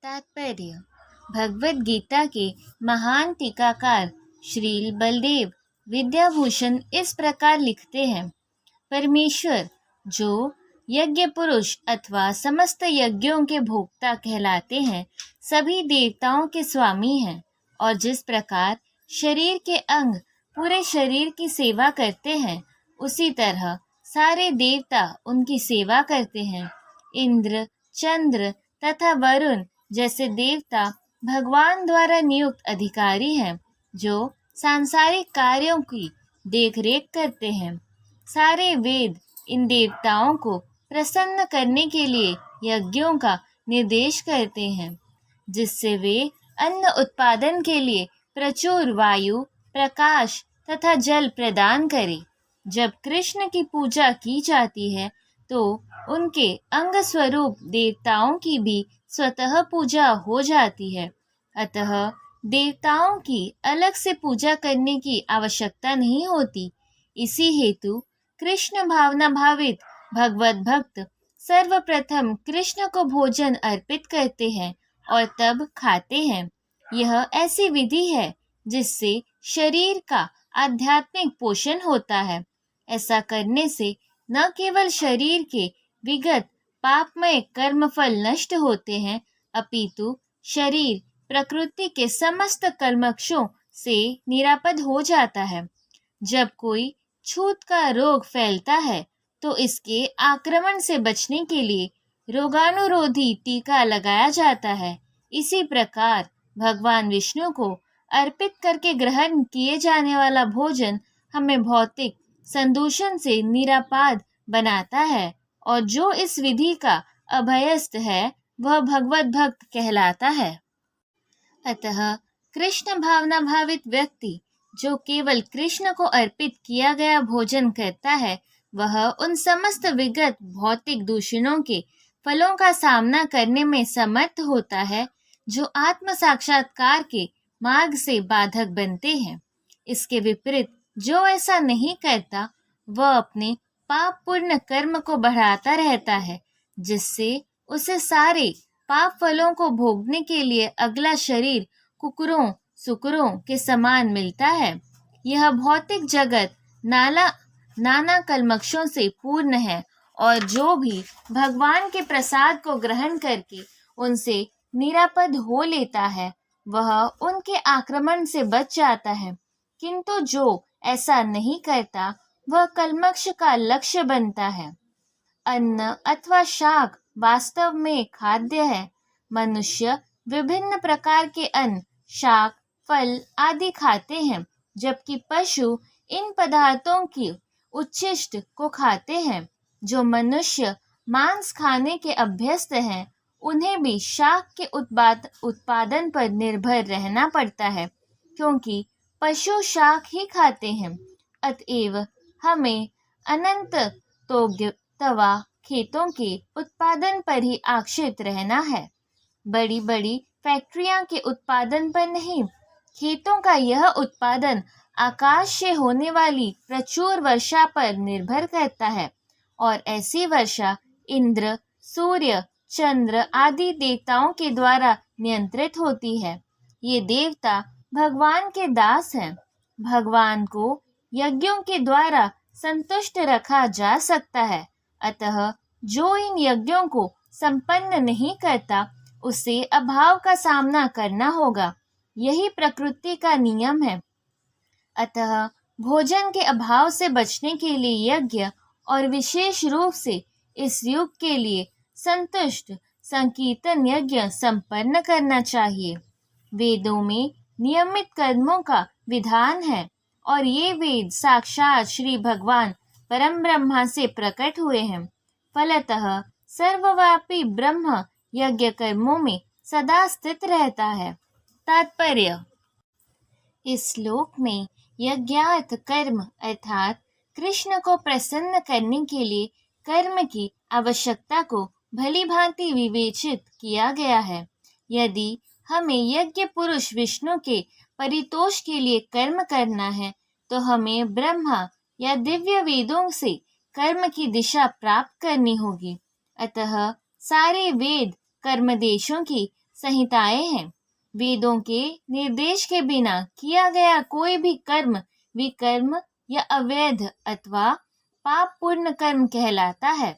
तात्पर्य। भगवद गीता के महान टीकाकार श्रील बलदेव विद्याभूषण इस प्रकार लिखते हैं। परमेश्वर जो यज्ञ पुरुष अथवा समस्त यज्ञों के भोक्ता कहलाते हैं, सभी देवताओं के स्वामी हैं। और जिस प्रकार शरीर के अंग पूरे शरीर की सेवा करते हैं, उसी तरह सारे देवता उनकी सेवा करते हैं। इंद्र, चंद्र तथा वरुण जैसे देवता भगवान द्वारा नियुक्त अधिकारी हैं, जो सांसारिक कार्यों की देखरेख करते हैं। सारे वेद इन देवताओं को प्रसन्न करने के लिए यज्ञों का निर्देश करते हैं, जिससे वे अन्न उत्पादन के लिए प्रचुर वायु, प्रकाश तथा जल प्रदान करें। जब कृष्ण की पूजा की जाती है, तो उनके अंग स्वरूप देवताओं की भी स्वतः पूजा हो जाती है। अतः देवताओं की अलग से पूजा करने की आवश्यकता नहीं होती। इसी हेतु कृष्ण भावना भावित भगवत भक्त सर्वप्रथम कृष्ण को भोजन अर्पित करते हैं और तब खाते हैं। यह ऐसी विधि है जिससे शरीर का आध्यात्मिक पोषण होता है। ऐसा करने से न केवल शरीर के विगत पापमय कर्मफल नष्ट होते हैं, अपितु शरीर प्रकृति के समस्त कर्मक्षों से निरापद हो जाता है। जब कोई छूत का रोग फैलता है, तो इसके आक्रमण से बचने के लिए रोगानुरोधी टीका लगाया जाता है। इसी प्रकार भगवान विष्णु को अर्पित करके ग्रहण किए जाने वाला भोजन हमें भौतिक संदूषण से निरापाद बनाता है, और जो इस विधि का अभयस्थ है, वह भगवत भक्त कहलाता है। अतः कृष्ण भावना भावित व्यक्ति जो केवल कृष्ण को अर्पित किया गया भोजन करता है, वह उन समस्त विगत भौतिक दूषणों के फलों का सामना करने में समर्थ होता है, जो आत्म साक्षात्कार के मार्ग से बाधक बनते हैं। इसके विपरीत जो ऐसा नहीं करता, वह अपने पाप पूर्ण कर्म को बढ़ाता रहता है, जिससे उसे सारे पाप फलों को भोगने के लिए अगला शरीर कुकुरों सुकुरों के समान मिलता है। यह भौतिक जगत नाना कल्मषों से पूर्ण है, और जो भी भगवान के प्रसाद को ग्रहण करके उनसे निरापद हो लेता है, वह उनके आक्रमण से बच जाता है। किंतु जो ऐसा नहीं करता, वह कल्मष का लक्ष्य बनता है। अन्न अथवा शाक वास्तव में खाद्य है। मनुष्य विभिन्न प्रकार के अन्न, शाक, फल आदि खाते हैं, जबकि पशु इन पदार्थों की उच्छिष्ट को खाते हैं। जो मनुष्य मांस खाने के अभ्यस्त हैं, उन्हें भी शाक के उत्पादन पर निर्भर रहना पड़ता है, क्योंकि पशु शाक ही खाते हैं। अतएव हमें अनंत तवा खेतों के उत्पादन पर ही आश्रित रहना है, बड़ी बड़ी फैक्ट्रियां के उत्पादन पर नहीं। खेतों का यह उत्पादन आकाश से होने वाली प्रचुर वर्षा पर निर्भर करता है, और ऐसी वर्षा इंद्र, सूर्य, चंद्र आदि देवताओं के द्वारा नियंत्रित होती है। ये देवता भगवान के दास हैं। भगवान को यज्ञों के द्वारा संतुष्ट रखा जा सकता है। अतः जो इन यज्ञों को संपन्न नहीं करता, उसे अभाव का सामना करना होगा। यही प्रकृति का नियम है। अतः भोजन के अभाव से बचने के लिए यज्ञ, और विशेष रूप से इस युग के लिए संतुष्ट संकीर्तन यज्ञ संपन्न करना चाहिए। वेदों में नियमित कर्मों का विधान है, और ये वेद साक्षात श्री भगवान परम ब्रह्मा से प्रकट हुए हैं। फलतः सर्वव्यापी ब्रह्म यज्ञ कर्मों में सदा स्थित रहता है। तात्पर्य। इस श्लोक में यज्ञार्थ कर्म अर्थात कृष्ण को प्रसन्न करने के लिए कर्म की आवश्यकता को भली भांति विवेचित किया गया है। यदि हमें यज्ञ पुरुष विष्णु के परितोष के लिए कर्म करना है, तो हमें ब्रह्मा या दिव्य वेदों से कर्म की दिशा प्राप्त करनी होगी। अतः सारे वेद कर्मदेशों की संहिताएं हैं। वेदों के निर्देश के बिना किया गया कोई भी कर्म विकर्म या अवैध अथवा पाप पूर्ण कर्म कहलाता है।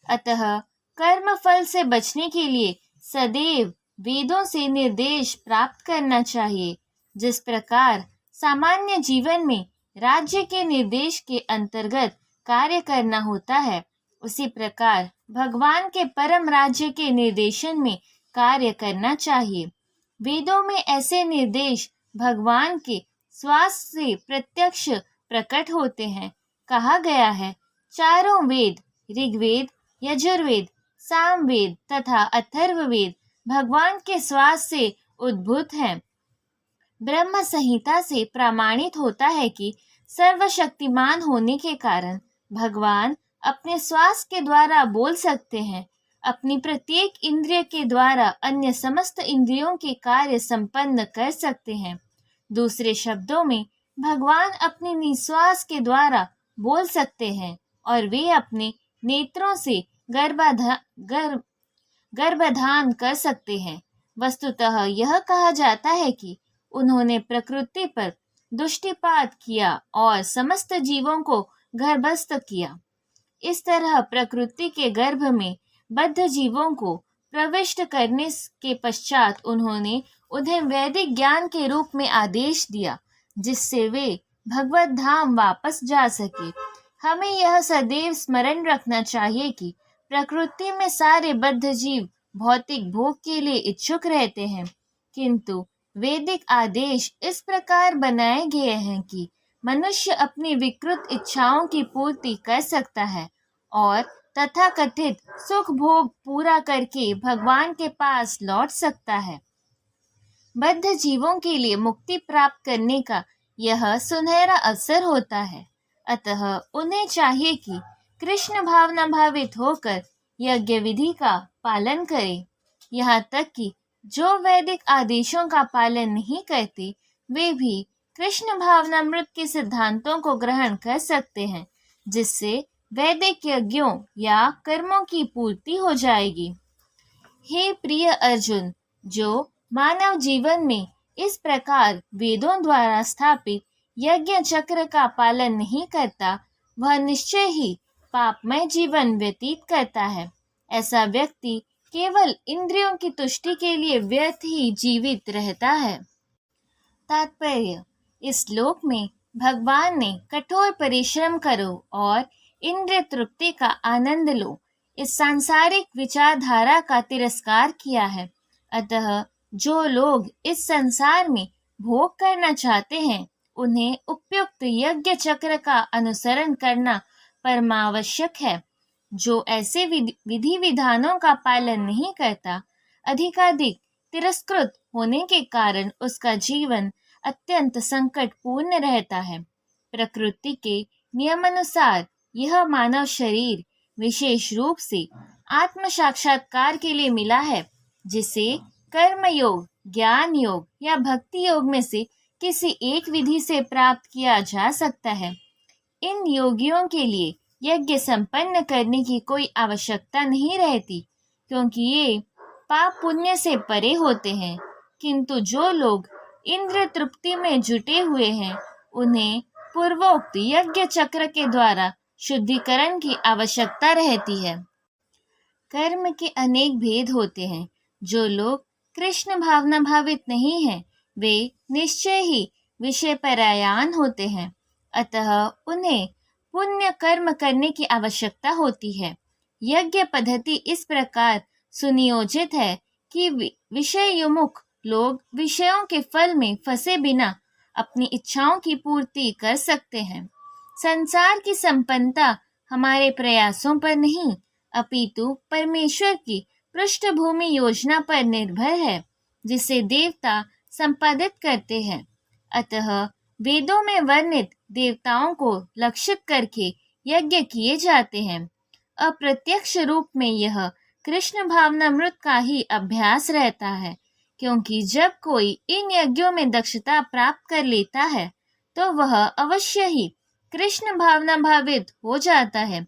अतः कर्म फल से बचने के लिए सदैव वेदों से निर्देश प्राप्त करना चाहिए। जिस प्रकार सामान्य जीवन में राज्य के निर्देश के अंतर्गत कार्य करना होता है, उसी प्रकार भगवान के परम राज्य के निर्देशन में कार्य करना चाहिए। वेदों में ऐसे निर्देश भगवान के श्वास से प्रत्यक्ष प्रकट होते हैं। कहा गया है, चारों वेद ऋग्वेद, यजुर्वेद, सामवेद तथा अथर्ववेद भगवान के श्वास से उद्भूत हैं। ब्रह्म संहिता से प्रमाणित होता है कि सर्वशक्तिमान होने के कारण भगवान अपने श्वास के द्वारा बोल सकते हैं। अपनी प्रत्येक इंद्रिय के द्वारा अन्य समस्त इंद्रियों के कार्य संपन्न कर सकते हैं। दूसरे शब्दों में भगवान अपने निश्वास के द्वारा बोल सकते हैं और वे अपने नेत्रों से गर्भाधान कर सकते हैं। वस्तुतः यह कहा जाता है कि उन्होंने प्रकृति पर दृष्टिपात किया और समस्त जीवों को गर्भस्थ किया। इस तरह प्रकृति के गर्भ में बद्ध जीवों को प्रविष्ट करने के पश्चात उन्होंने उन्हें वैदिक ज्ञान के रूप में आदेश दिया, जिससे वे भगवत धाम वापस जा सके। हमें यह सदैव स्मरण रखना चाहिए कि प्रकृति में सारे बद्ध जीव भौतिक भोग के लिए इच्छुक रहते हैं, किंतु वैदिक आदेश इस प्रकार बनाए गए हैं कि मनुष्य अपनी विकृत इच्छाओं की पूर्ति कर सकता है और तथाकथित सुख भोग पूरा करके भगवान के पास लौट सकता है। बद्ध जीवों के लिए मुक्ति प्राप्त करने का यह सुनहरा अवसर होता है। अतः उन्हें चाहिए कि कृष्ण भावना भावित होकर यज्ञ विधि का पालन करें। यहाँ तक कि जो वैदिक आदेशों का पालन नहीं करते, वे भी कृष्ण भावनामृत के सिद्धांतों को ग्रहण कर सकते हैं, जिससे वैदिक यज्ञों या कर्मों की पूर्ति हो जाएगी। हे प्रिय अर्जुन, जो मानव जीवन में इस प्रकार वेदों द्वारा स्थापित यज्ञ चक्र का पालन नहीं करता, वह निश्चय ही पापमय जीवन व्यतीत करता है। ऐसा व्यक्ति केवल इंद्रियों की तुष्टि के लिए व्यर्थ ही जीवित रहता है। तात्पर्य: इस श्लोक में भगवान ने कठोर परिश्रम करो और इंद्रिय तृप्ति का आनंद लो इस सांसारिक विचारधारा का तिरस्कार किया है। अतः जो लोग इस संसार में भोग करना चाहते हैं, उन्हें उपयुक्त यज्ञ चक्र का अनुसरण करना परमावश्यक है। जो ऐसे विधि विधानों का पालन नहीं करता, अधिकाधिक तिरस्कृत होने के कारण उसका जीवन अत्यंत संकटपूर्ण रहता है। प्रकृति के नियमानुसार यह मानव शरीर विशेष रूप से आत्म साक्षात्कार के लिए मिला है, जिसे कर्म योग, ज्ञान योग या भक्ति योग में से किसी एक विधि से प्राप्त किया जा सकता है। इन योगियों के लिए यज्ञ संपन्न करने की कोई आवश्यकता नहीं रहती, क्योंकि ये पाप पुण्य से परे होते हैं। किंतु जो लोग इंद्रिय तृप्ति में जुटे हुए हैं, उन्हें पूर्वोक्त यज्ञ चक्र के द्वारा शुद्धिकरण की आवश्यकता रहती है। कर्म के अनेक भेद होते हैं। जो लोग कृष्ण भावना भावित नहीं हैं, वे निश्चय ही विषय परायण होते हैं। अतः उन्हें पुण्य कर्म करने की आवश्यकता होती है। यज्ञ पद्धति इस प्रकार सुनियोजित है कि विषयोन्मुख लोग विषयों के फल में फंसे बिना अपनी इच्छाओं की पूर्ति कर सकते हैं। संसार की संपन्नता हमारे प्रयासों पर नहीं, अपितु परमेश्वर की पृष्ठभूमि योजना पर निर्भर है, जिसे देवता संपादित करते हैं। अतः वेदों में वर्णित देवताओं को लक्षित करके यज्ञ किए जाते हैं। अप्रत्यक्ष रूप में यह कृष्ण भावनामृत का ही अभ्यास रहता है, क्योंकि जब कोई इन यज्ञों में दक्षता प्राप्त कर लेता है, तो वह अवश्य ही कृष्ण भावना भावित हो जाता है।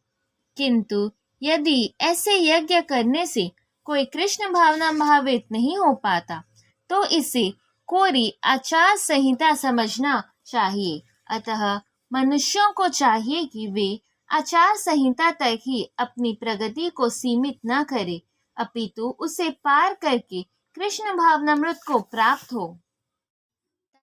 किंतु यदि ऐसे यज्ञ करने से कोई कृष्ण भावना भावित नहीं हो पाता तो इसे कोरी आचार संहिता समझना चाहिए। अतः मनुष्यों को चाहिए कि वे आचार संहिता तक ही अपनी प्रगति को सीमित न करें, अपितु उसे पार करके कृष्ण भावनामृत को प्राप्त हो।